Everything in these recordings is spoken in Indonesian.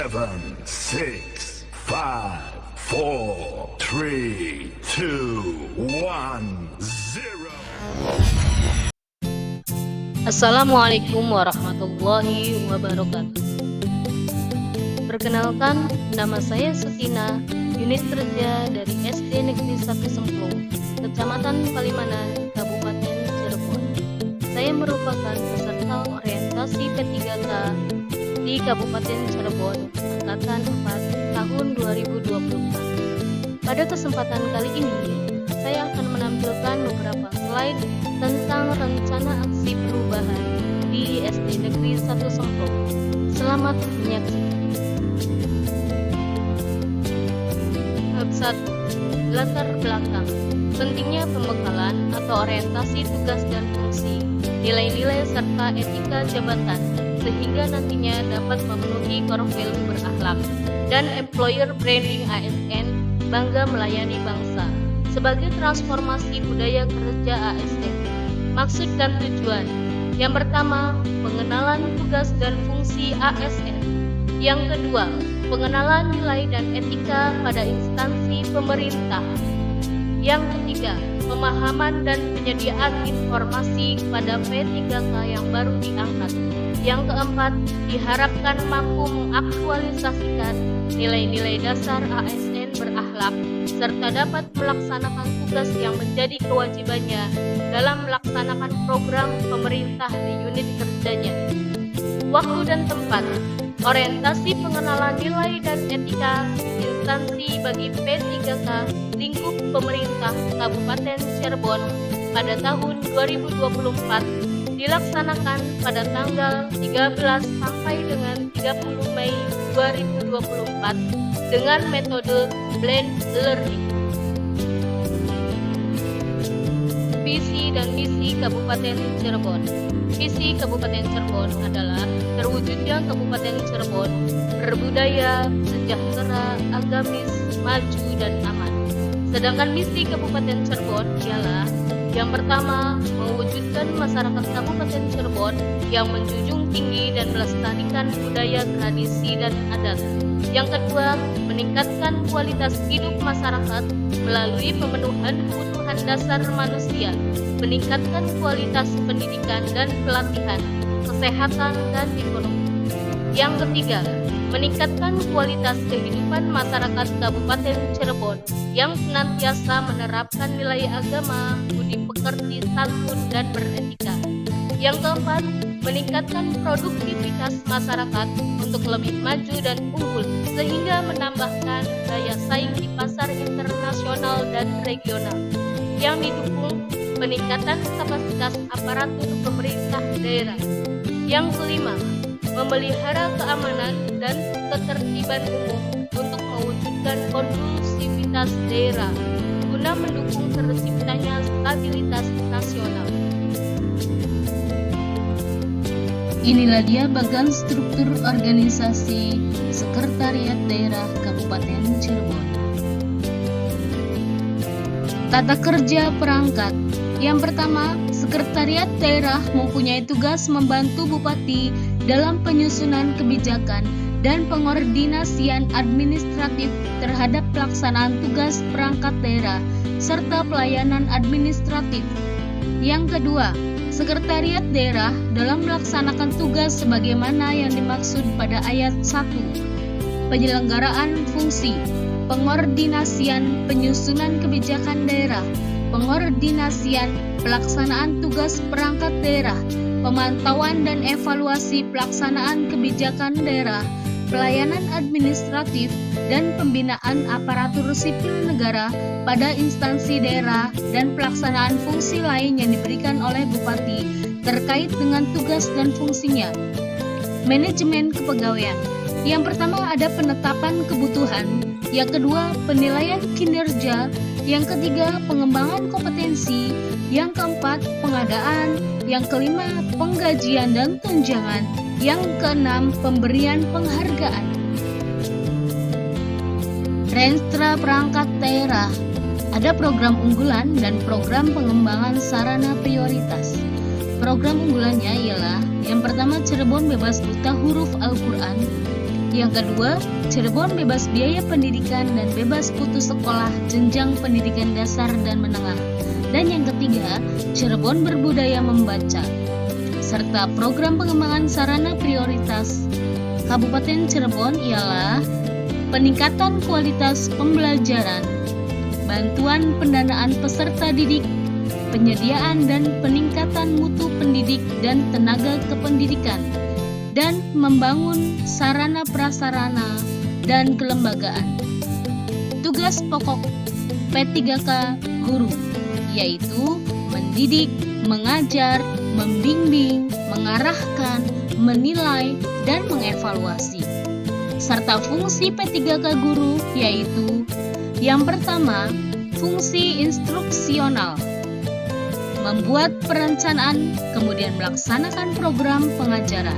7, 6, 5, 4, 3, 2, 1, 0. Assalamualaikum warahmatullahi wabarakatuh. Perkenalkan, nama saya Sutina, unit kerja dari SD Negeri 1 Semplung, Kecamatan Palimanan, Kabupaten Cirebon. Saya merupakan peserta orientasi P3K di Kabupaten Cirebon, Angkatan 4 tahun 2024. Pada kesempatan kali ini, saya akan menampilkan beberapa slide tentang rencana aksi perubahan di SD Negeri 1 Semplung. Selamat menyaksikan. Bab 1. Latar belakang. Pentingnya pembekalan atau orientasi tugas dan fungsi, nilai-nilai serta etika jabatan, sehingga nantinya dapat memenuhi core value berakhlak dan employer branding ASN, bangga melayani bangsa, sebagai transformasi budaya kerja ASN. Maksud dan tujuan. Yang pertama, pengenalan tugas dan fungsi ASN. Yang kedua, pengenalan nilai dan etika pada instansi pemerintah. Yang ketiga, pemahaman dan penyediaan informasi kepada P3K yang baru diangkat. Yang keempat, diharapkan mampu mengaktualisasikan nilai-nilai dasar ASN berakhlak serta dapat melaksanakan tugas yang menjadi kewajibannya dalam melaksanakan program pemerintah di unit kerjanya. Waktu dan tempat. Orientasi pengenalan nilai dan etika instansi bagi P3K lingkup pemerintah Kabupaten Cirebon pada tahun 2024 dilaksanakan pada tanggal 13 sampai dengan 30 Mei 2024 dengan metode blend learning. Visi dan misi Kabupaten Cirebon. Visi Kabupaten Cirebon adalah terwujudnya Kabupaten Cirebon berbudaya, sejahtera, agamis, maju, dan aman. Sedangkan misi Kabupaten Cirebon ialah yang pertama, mewujudkan masyarakat Kabupaten Cirebon yang menjunjung tinggi dan melestarikan budaya, tradisi, dan adat. Yang kedua, meningkatkan kualitas hidup masyarakat melalui pemenuhan kebutuhan dasar manusia, meningkatkan kualitas pendidikan dan pelatihan, kesehatan, dan ekonomi. Yang ketiga, meningkatkan kualitas kehidupan masyarakat Kabupaten Cirebon yang senantiasa menerapkan nilai agama, budi pekerti, santun, dan beretika. Yang keempat, meningkatkan produktivitas masyarakat untuk lebih maju dan unggul sehingga menambahkan daya saing di pasar internasional dan regional. Yang didukung peningkatan kapasitas aparatur pemerintah daerah. Yang kelima, memelihara keamanan dan ketertiban umum untuk mewujudkan kondusivitas daerah guna mendukung terciptanya stabilitas nasional. Inilah dia bagan struktur organisasi Sekretariat Daerah Kabupaten Cirebon. Tata kerja perangkat. Yang pertama, Sekretariat Daerah mempunyai tugas membantu Bupati dalam penyusunan kebijakan dan pengordinasian administratif terhadap pelaksanaan tugas perangkat daerah serta pelayanan administratif. Yang kedua, Sekretariat Daerah dalam melaksanakan tugas sebagaimana yang dimaksud pada ayat 1. Penyelenggaraan fungsi, pengordinasian penyusunan kebijakan daerah, pengordinasian pelaksanaan tugas perangkat daerah, pemantauan dan evaluasi pelaksanaan kebijakan daerah, pelayanan administratif, dan pembinaan aparatur sipil negara pada instansi daerah dan pelaksanaan fungsi lain yang diberikan oleh Bupati terkait dengan tugas dan fungsinya. Manajemen kepegawaian. Yang pertama ada penetapan kebutuhan, yang kedua penilaian kinerja, yang ketiga pengembangan kompetensi, yang keempat pengadaan, yang kelima penggajian dan tunjangan, yang keenam pemberian penghargaan. Renstra perangkat daerah. Ada program unggulan dan program pengembangan sarana prioritas. Program unggulannya ialah yang pertama Cirebon bebas buta huruf Al-Quran, Yang kedua, Cirebon bebas biaya pendidikan dan bebas putus sekolah jenjang pendidikan dasar dan menengah. Dan yang ketiga, Cirebon berbudaya membaca. Serta program pengembangan sarana prioritas Kabupaten Cirebon ialah peningkatan kualitas pembelajaran, bantuan pendanaan peserta didik, penyediaan dan peningkatan mutu pendidik dan tenaga kependidikan, dan membangun sarana prasarana dan kelembagaan. Tugas pokok P3K Guru yaitu mendidik, mengajar, membimbing, mengarahkan, menilai, dan mengevaluasi. Serta fungsi P3K Guru yaitu yang pertama, fungsi instruksional, membuat perencanaan, kemudian melaksanakan program pengajaran.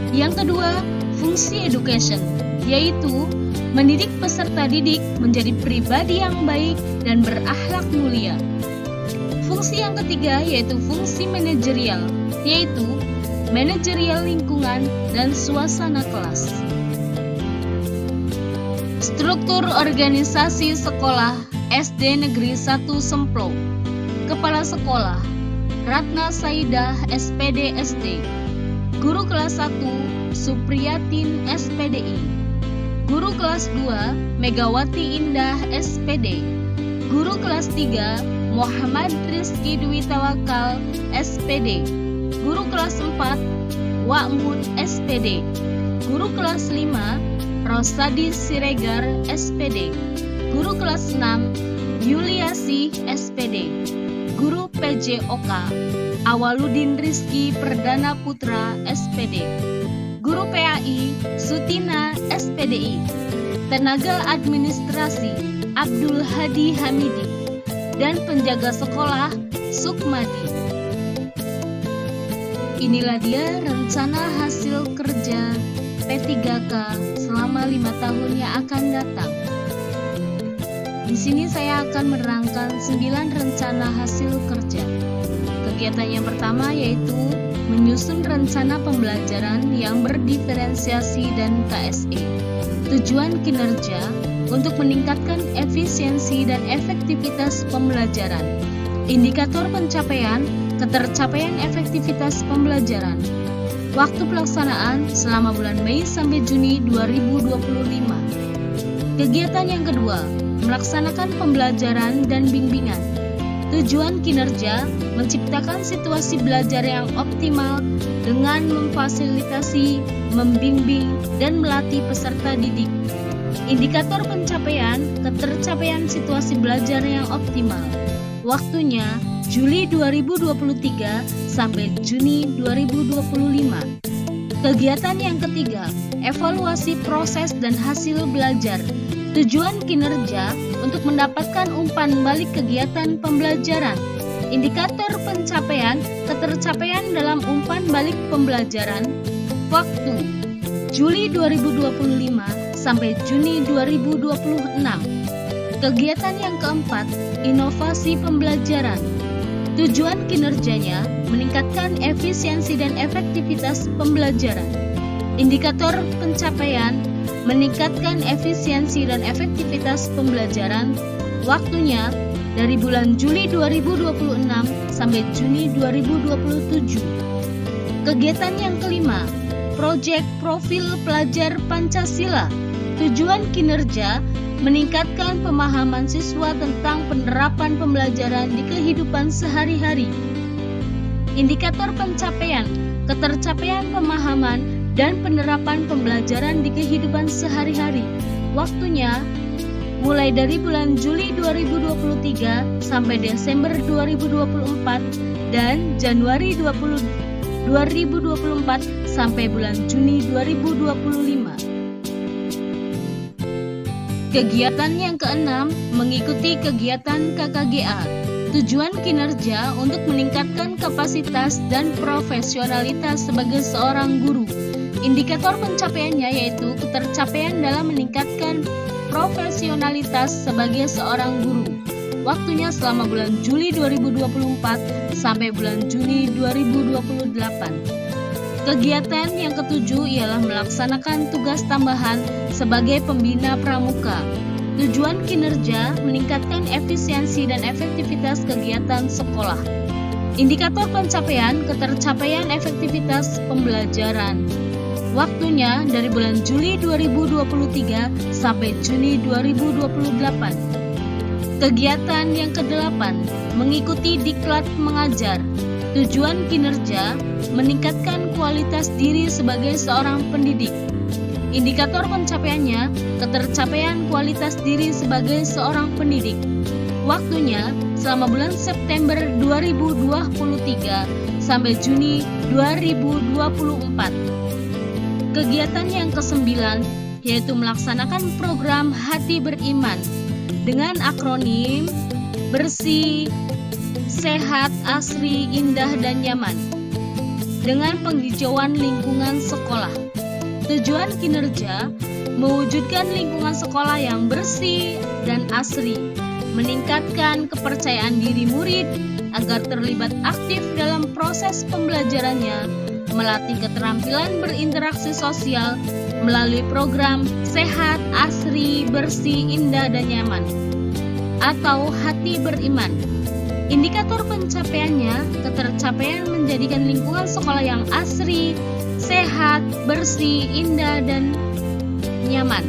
Yang kedua, fungsi education, yaitu mendidik peserta didik menjadi pribadi yang baik dan berakhlak mulia. Fungsi yang ketiga yaitu fungsi manajerial, yaitu manajerial lingkungan dan suasana kelas. Struktur organisasi sekolah SD Negeri 1 Semplo. Kepala Sekolah Ratna Saidah SPD SD. Guru kelas 1 Supriyatin SPDI. Guru kelas 2 Megawati Indah SPD. Guru kelas 3 Muhammad Rizky Dwi Tawakal SPD. Guru kelas 4 Wa'mun SPD. Guru kelas 5 Rosadi Siregar SPD. Guru kelas 6 Yuliasi SPD. Guru PJOK Awaludin Rizky Perdana Putra SPD. Guru PAI Sutina SPDI. Tenaga administrasi Abdul Hadi Hamidi. Dan penjaga sekolah Sukmadi. Inilah dia rencana hasil kerja P3K selama 5 tahun yang akan datang. Di sini saya akan menerangkan 9 rencana hasil kerja. Kegiatan yang pertama yaitu menyusun rencana pembelajaran yang berdiferensiasi dan KSE. Tujuan kinerja untuk meningkatkan efisiensi dan efektivitas pembelajaran. Indikator pencapaian, ketercapaian efektivitas pembelajaran. Waktu pelaksanaan selama bulan Mei sampai Juni 2025. Kegiatan yang kedua, melaksanakan pembelajaran dan bimbingan. Tujuan kinerja menciptakan situasi belajar yang optimal dengan memfasilitasi, membimbing, dan melatih peserta didik. Indikator pencapaian, ketercapaian situasi belajar yang optimal. Waktunya Juli 2023 sampai Juni 2025. Kegiatan yang ketiga, evaluasi proses dan hasil belajar. Tujuan kinerja untuk mendapatkan umpan balik kegiatan pembelajaran. Indikator pencapaian, ketercapaian dalam umpan balik pembelajaran. Waktu Juli 2025 sampai Juni 2026. Kegiatan yang keempat, inovasi pembelajaran. Tujuan kinerjanya meningkatkan efisiensi dan efektivitas pembelajaran. Indikator pencapaian meningkatkan efisiensi dan efektivitas pembelajaran. Waktunya dari bulan Juli 2026 sampai Juni 2027. Kegiatan yang kelima, proyek profil pelajar Pancasila. Tujuan kinerja meningkatkan pemahaman siswa tentang penerapan pembelajaran di kehidupan sehari-hari. Indikator pencapaian, ketercapaian pemahaman dan penerapan pembelajaran di kehidupan sehari-hari. Waktunya mulai dari bulan Juli 2023 sampai Desember 2024 dan Januari 2024 sampai bulan Juni 2025. Kegiatan yang keenam, mengikuti kegiatan KKGA. Tujuan kinerja untuk meningkatkan kapasitas dan profesionalitas sebagai seorang guru. Indikator pencapaiannya yaitu ketercapaian dalam meningkatkan profesionalitas sebagai seorang guru. Waktunya selama bulan Juli 2024 sampai bulan Juni 2028. Kegiatan yang ketujuh ialah melaksanakan tugas tambahan sebagai pembina pramuka. Tujuan kinerja meningkatkan efisiensi dan efektivitas kegiatan sekolah. Indikator pencapaian ketercapaian efektivitas pembelajaran. Waktunya dari bulan Juli 2023 sampai Juni 2028. Kegiatan yang ke-8, mengikuti diklat mengajar. Tujuan kinerja meningkatkan kualitas diri sebagai seorang pendidik. Indikator pencapaiannya ketercapaian kualitas diri sebagai seorang pendidik. Waktunya selama bulan September 2023 sampai Juni 2024. Kegiatan yang ke-9 yaitu melaksanakan program Hati Beriman dengan akronim bersih, sehat, asri, indah, dan nyaman dengan penghijauan lingkungan sekolah. Tujuan kinerja mewujudkan lingkungan sekolah yang bersih dan asri, meningkatkan kepercayaan diri murid agar terlibat aktif dalam proses pembelajarannya, melatih keterampilan berinteraksi sosial melalui program Sehat, Asri, Bersih, Indah, dan Nyaman atau Hati Beriman. Indikator pencapaiannya ketercapaian menjadikan lingkungan sekolah yang asri, sehat, bersih, indah, dan nyaman.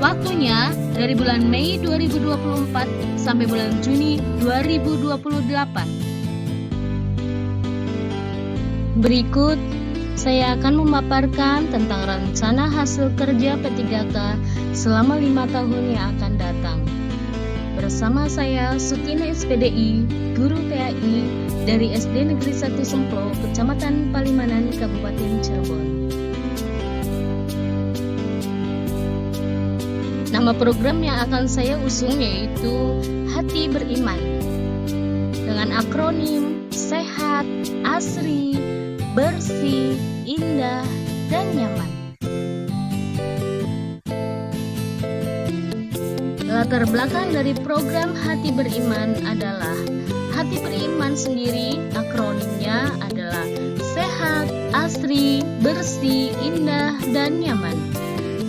Waktunya dari bulan Mei 2024 sampai bulan Juni 2028. Berikut saya akan memaparkan tentang rencana hasil kerja P3K selama 5 tahun yang akan datang. Bersama saya Sutina SPDI, Guru PAI dari SD Negeri 1 Semplo, Kecamatan Palimanan, Kabupaten Cirebon. Nama program yang akan saya usung yaitu Hati Beriman dengan akronim Sehat, Asri, Bersih, Indah, dan Nyaman. Latar belakang dari program Hati Beriman adalah Hati Beriman sendiri akronimnya adalah Sehat, Asri, Bersih, Indah, dan Nyaman.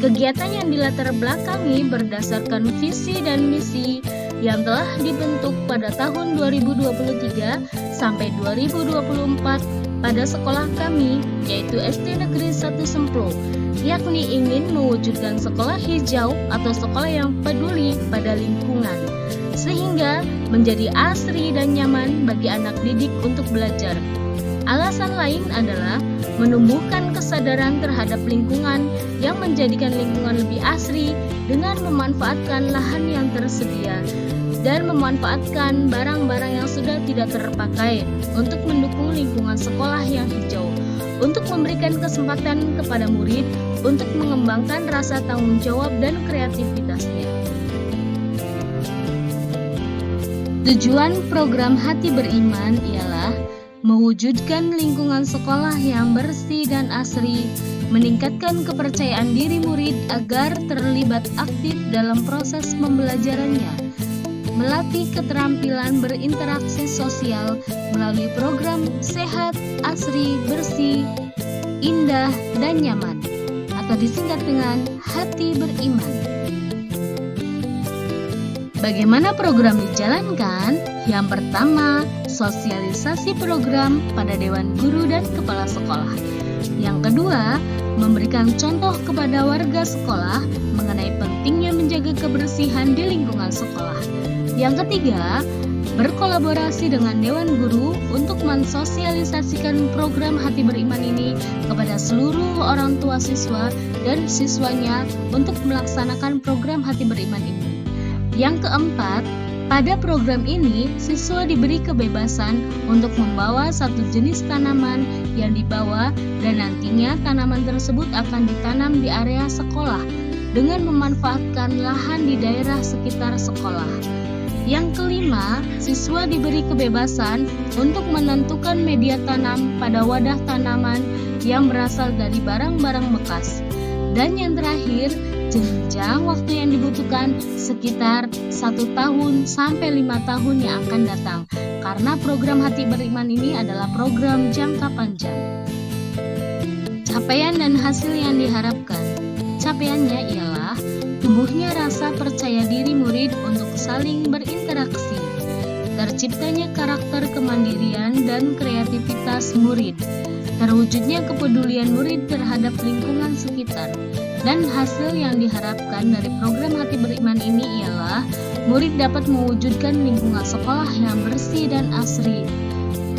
Kegiatan yang dilatar belakangi berdasarkan visi dan misi yang telah dibentuk pada tahun 2023 sampai 2024 pada sekolah kami yaitu SD Negeri 1 Semplo, yakni ingin mewujudkan sekolah hijau atau sekolah yang peduli pada lingkungan, sehingga menjadi asri dan nyaman bagi anak didik untuk belajar. Alasan lain adalah menumbuhkan kesadaran terhadap lingkungan yang menjadikan lingkungan lebih asri dengan memanfaatkan lahan yang tersedia dan memanfaatkan barang-barang yang sudah tidak terpakai untuk mendukung lingkungan sekolah yang hijau, untuk memberikan kesempatan kepada murid untuk mengembangkan rasa tanggung jawab dan kreativitasnya. Tujuan program Hati Beriman ialah mewujudkan lingkungan sekolah yang bersih dan asri, meningkatkan kepercayaan diri murid agar terlibat aktif dalam proses pembelajarannya, melatih keterampilan berinteraksi sosial melalui program Sehat, Asri, Bersih, Indah, dan Nyaman atau disingkat dengan Hati Beriman. Bagaimana program dijalankan? Yang pertama, sosialisasi program pada Dewan Guru dan Kepala Sekolah. Yang kedua, memberikan contoh kepada warga sekolah mengenai pentingnya menjaga kebersihan di lingkungan sekolah. Yang ketiga, berkolaborasi dengan Dewan Guru untuk mensosialisasikan program Hati Beriman ini kepada seluruh orang tua siswa dan siswanya untuk melaksanakan program Hati Beriman ini. Yang keempat, pada program ini siswa diberi kebebasan untuk membawa satu jenis tanaman yang dibawa dan nantinya tanaman tersebut akan ditanam di area sekolah dengan memanfaatkan lahan di daerah sekitar sekolah. Yang kelima, siswa diberi kebebasan untuk menentukan media tanam pada wadah tanaman yang berasal dari barang-barang bekas. Dan yang terakhir, jenjang waktu yang dibutuhkan sekitar 1 tahun sampai 5 tahun yang akan datang, karena program Hati Beriman ini adalah program jangka panjang. Capaian dan hasil yang diharapkan. Capaiannya ialah tumbuhnya rasa percaya diri murid untuk saling berinteraksi, terciptanya karakter kemandirian dan kreativitas murid, terwujudnya kepedulian murid terhadap lingkungan sekitar. Dan hasil yang diharapkan dari program Hati Beriman ini ialah murid dapat mewujudkan lingkungan sekolah yang bersih dan asri.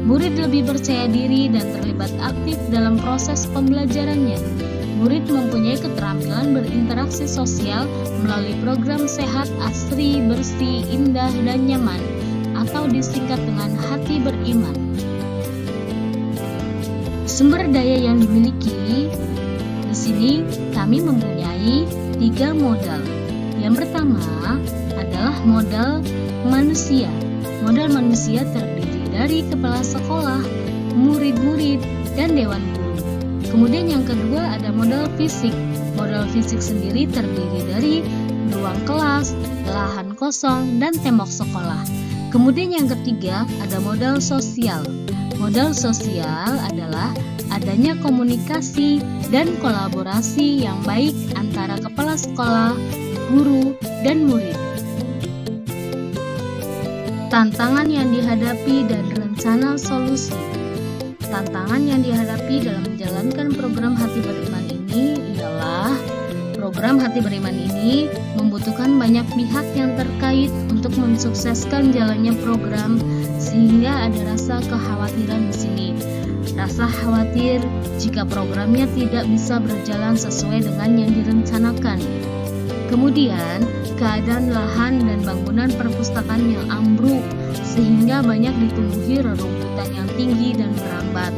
Murid lebih percaya diri dan terlibat aktif dalam proses pembelajarannya. Murid mempunyai keterampilan berinteraksi sosial melalui program sehat, asri, bersih, indah, dan nyaman, atau disingkat dengan Hati Beriman. Sumber daya yang dimiliki. Di sini kami mempunyai 3 modal. Yang pertama adalah modal manusia. Modal manusia terdiri dari kepala sekolah, murid-murid, dan dewan guru. Kemudian yang kedua ada modal fisik. Modal fisik sendiri terdiri dari ruang kelas, lahan kosong, dan tembok sekolah. Kemudian yang ketiga ada modal sosial. Modal sosial adalah adanya komunikasi dan kolaborasi yang baik antara kepala sekolah, guru, dan murid. Tantangan yang dihadapi dan rencana solusi. Tantangan yang dihadapi dalam menjalankan program Hati Beriman ini ialah program Hati Beriman ini membutuhkan banyak pihak yang terkait untuk mensukseskan jalannya program, sehingga ada rasa kekhawatiran di sini. Rasa khawatir jika programnya tidak bisa berjalan sesuai dengan yang direncanakan. Kemudian, keadaan lahan dan bangunan perpustakaan yang ambruk sehingga banyak ditumbuhi rerumputan yang tinggi dan merambat.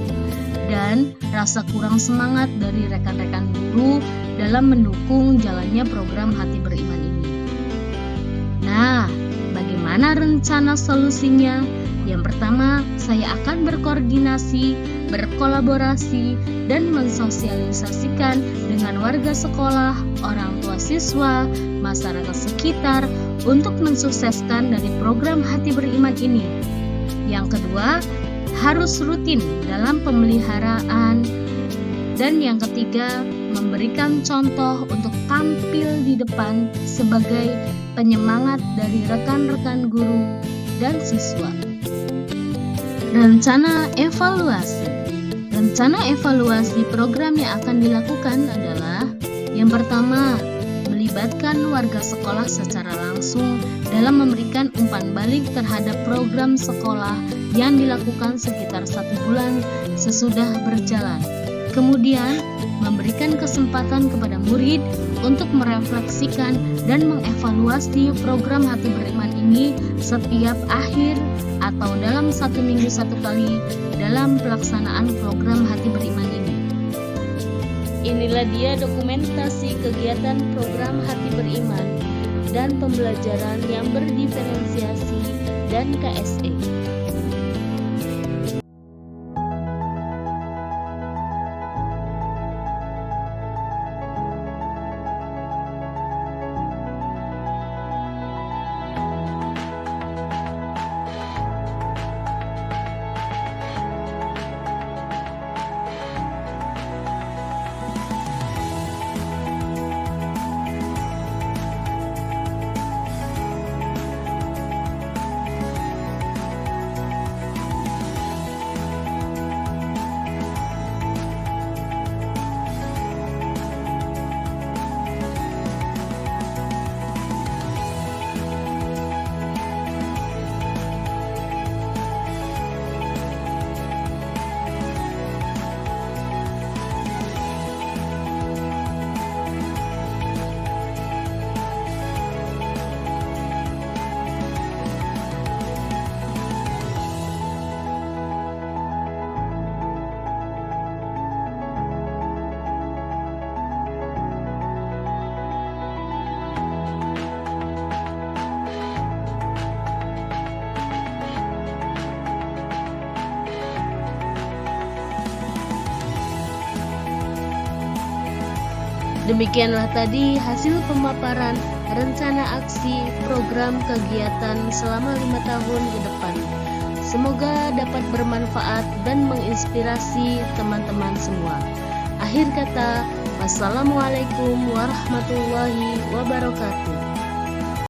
Dan rasa kurang semangat dari rekan-rekan guru dalam mendukung jalannya program Hati Beriman ini. Nah, bagaimana rencana solusinya? Yang pertama, saya akan berkoordinasi, berkolaborasi, dan mensosialisasikan dengan warga sekolah, orang tua siswa, masyarakat sekitar untuk mensukseskan dari program Hati Beriman ini. Yang kedua, harus rutin dalam pemeliharaan. Dan yang ketiga, memberikan contoh untuk tampil di depan sebagai penyemangat dari rekan-rekan guru dan siswa. Rencana evaluasi. Rencana evaluasi program yang akan dilakukan adalah yang pertama, melibatkan warga sekolah secara langsung dalam memberikan umpan balik terhadap program sekolah yang dilakukan sekitar 1 bulan sesudah berjalan. Kemudian, memberikan kesempatan kepada murid untuk merefleksikan dan mengevaluasi program Hati Beriman ini setiap akhir atau dalam 1 minggu 1 kali dalam pelaksanaan program Hati Beriman ini. Inilah dia dokumentasi kegiatan program Hati Beriman dan pembelajaran yang berdiferensiasi dan KSE. Demikianlah tadi hasil pemaparan rencana aksi program kegiatan selama 5 tahun ke depan. Semoga dapat bermanfaat dan menginspirasi teman-teman semua. Akhir kata, wassalamualaikum warahmatullahi wabarakatuh.